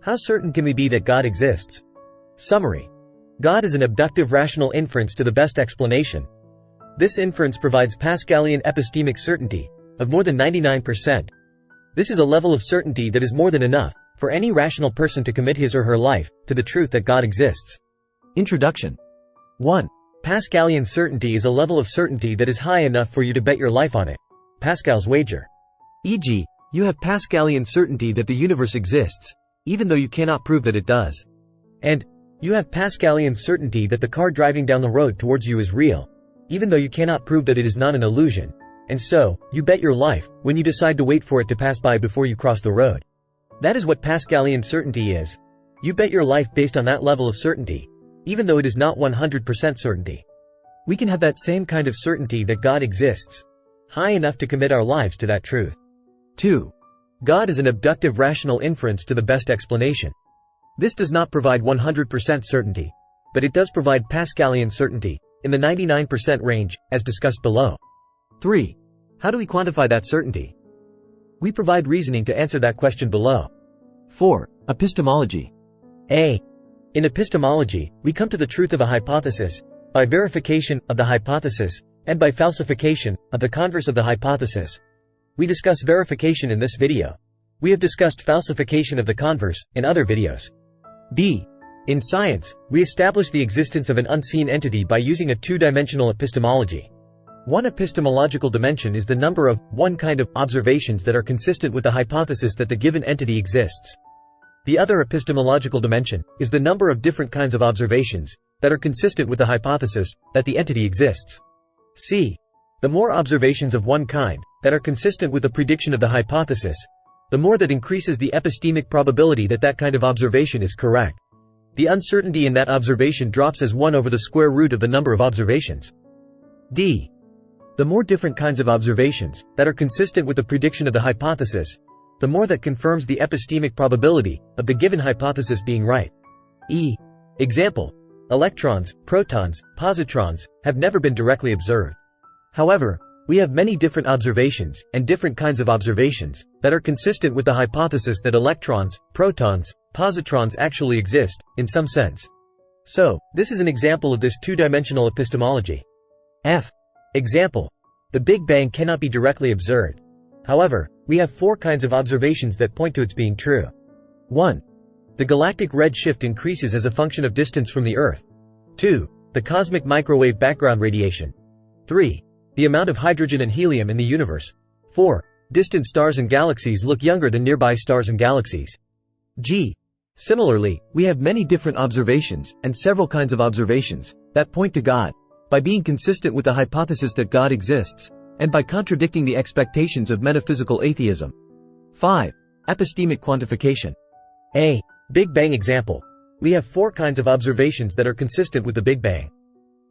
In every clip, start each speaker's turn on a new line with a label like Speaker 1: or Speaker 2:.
Speaker 1: How certain can we be that God exists? Summary. God is an abductive rational inference to the best explanation. This inference provides Pascallian epistemic certainty of more than 99%. This is a level of certainty that is more than enough for any rational person to commit his or her life to the truth that God exists.
Speaker 2: Introduction.
Speaker 1: 1. Pascallian certainty is a level of certainty that is high enough for you to bet your life on it. Pascal's wager.
Speaker 2: E.g., you have Pascallian certainty that the universe exists, even though you cannot prove that it does.
Speaker 1: And you have Pascallian certainty that the car driving down the road towards you is real, even though you cannot prove that it is not an illusion. And so, you bet your life when you decide to wait for it to pass by before you cross the road. That is what Pascallian certainty is. You bet your life based on that level of certainty, even though it is not 100% certainty. We can have that same kind of certainty that God exists, high enough to commit our lives to that truth. 2. God is an abductive rational inference to the best explanation. This does not provide 100% certainty, but it does provide Pascallian certainty in the 99% range, as discussed below.
Speaker 2: 3. How do we quantify that certainty?
Speaker 1: We provide reasoning to answer that question below.
Speaker 2: 4. Epistemology.
Speaker 1: A. In epistemology, we come to the truth of a hypothesis by verification of the hypothesis and by falsification of the converse of the hypothesis. We discuss verification in this video. We have discussed falsification of the converse in other videos. B. In science, we establish the existence of an unseen entity by using a two-dimensional epistemology. One epistemological dimension is the number of one kind of observations that are consistent with the hypothesis that the given entity exists. The other epistemological dimension is the number of different kinds of observations that are consistent with the hypothesis that the entity exists. C. The more observations of one kind that are consistent with the prediction of the hypothesis, the more that increases the epistemic probability that that kind of observation is correct. The uncertainty in that observation drops as 1 over the square root of the number of observations. D. The more different kinds of observations that are consistent with the prediction of the hypothesis, the more that confirms the epistemic probability of the given hypothesis being right. E. Example. Electrons, protons, positrons have never been directly observed. However, we have many different observations and different kinds of observations that are consistent with the hypothesis that electrons, protons, positrons actually exist, in some sense. So, this is an example of this two-dimensional epistemology. F. Example. The Big Bang cannot be directly observed. However, we have 4 kinds of observations that point to its being true. 1. The galactic redshift increases as a function of distance from the Earth. 2. The cosmic microwave background radiation. 3. The amount of hydrogen and helium in the universe. 4. Distant stars and galaxies look younger than nearby stars and galaxies. G. Similarly, we have many different observations and several kinds of observations that point to God by being consistent with the hypothesis that God exists and by contradicting the expectations of metaphysical atheism. 5. Epistemic quantification. A. Big Bang example. We have 4 kinds of observations that are consistent with the Big Bang.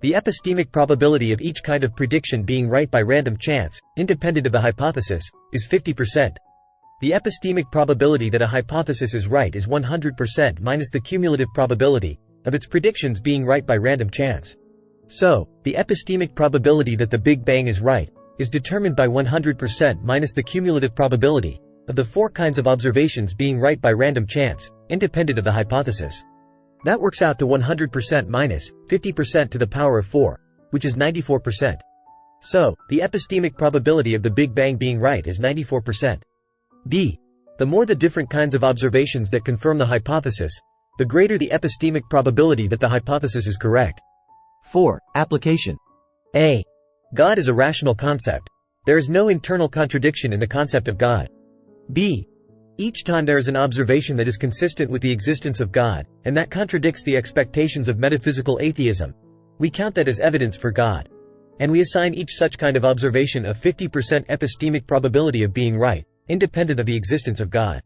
Speaker 1: The epistemic probability of each kind of prediction being right by random chance, independent of the hypothesis, is 50%. The epistemic probability that a hypothesis is right is 100% minus the cumulative probability of its predictions being right by random chance. So, the epistemic probability that the Big Bang is right is determined by 100% minus the cumulative probability of the 4 kinds of observations being right by random chance, independent of the hypothesis. That works out to 100% minus 50% to the power of 4, which is 94%. So, the epistemic probability of the Big Bang being right is 94%. B. The more the different kinds of observations that confirm the hypothesis, the greater the epistemic probability that the hypothesis is correct. 4. Application. A. God is a rational concept. There is no internal contradiction in the concept of God. B. Each time there is an observation that is consistent with the existence of God, and that contradicts the expectations of metaphysical atheism, we count that as evidence for God. And we assign each such kind of observation a 50% epistemic probability of being right, independent of the existence of God.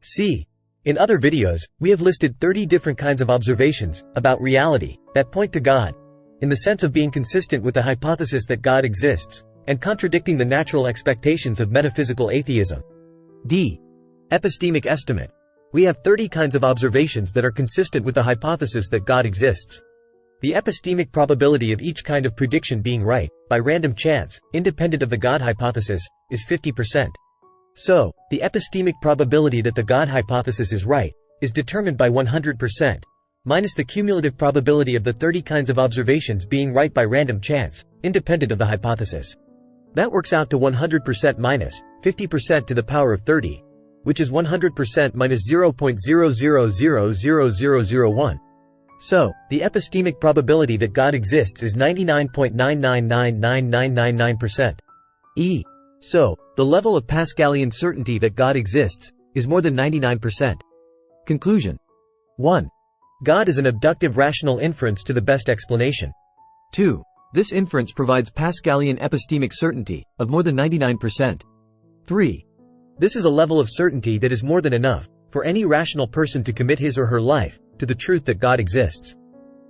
Speaker 1: C. In other videos, we have listed 30 different kinds of observations about reality that point to God, in the sense of being consistent with the hypothesis that God exists, and contradicting the natural expectations of metaphysical atheism. D. Epistemic estimate. We have 30 kinds of observations that are consistent with the hypothesis that God exists. The epistemic probability of each kind of prediction being right, by random chance, independent of the God hypothesis, is 50%. So, the epistemic probability that the God hypothesis is right, is determined by 100%, minus the cumulative probability of the 30 kinds of observations being right by random chance, independent of the hypothesis. That works out to 100% minus 50% to the power of 30, which is 100% minus 0.00000001. So, the epistemic probability that God exists is 99.9999999%. So, the level of Pascallian certainty that God exists is more than 99%. Conclusion. 1. God is an abductive rational inference to the best explanation. 2. This inference provides Pascallian epistemic certainty of more than 99%. 3. This is a level of certainty that is more than enough for any rational person to commit his or her life to the truth that God exists.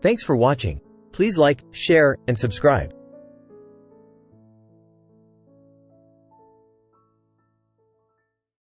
Speaker 1: Thanks for watching. Please like, share, and subscribe.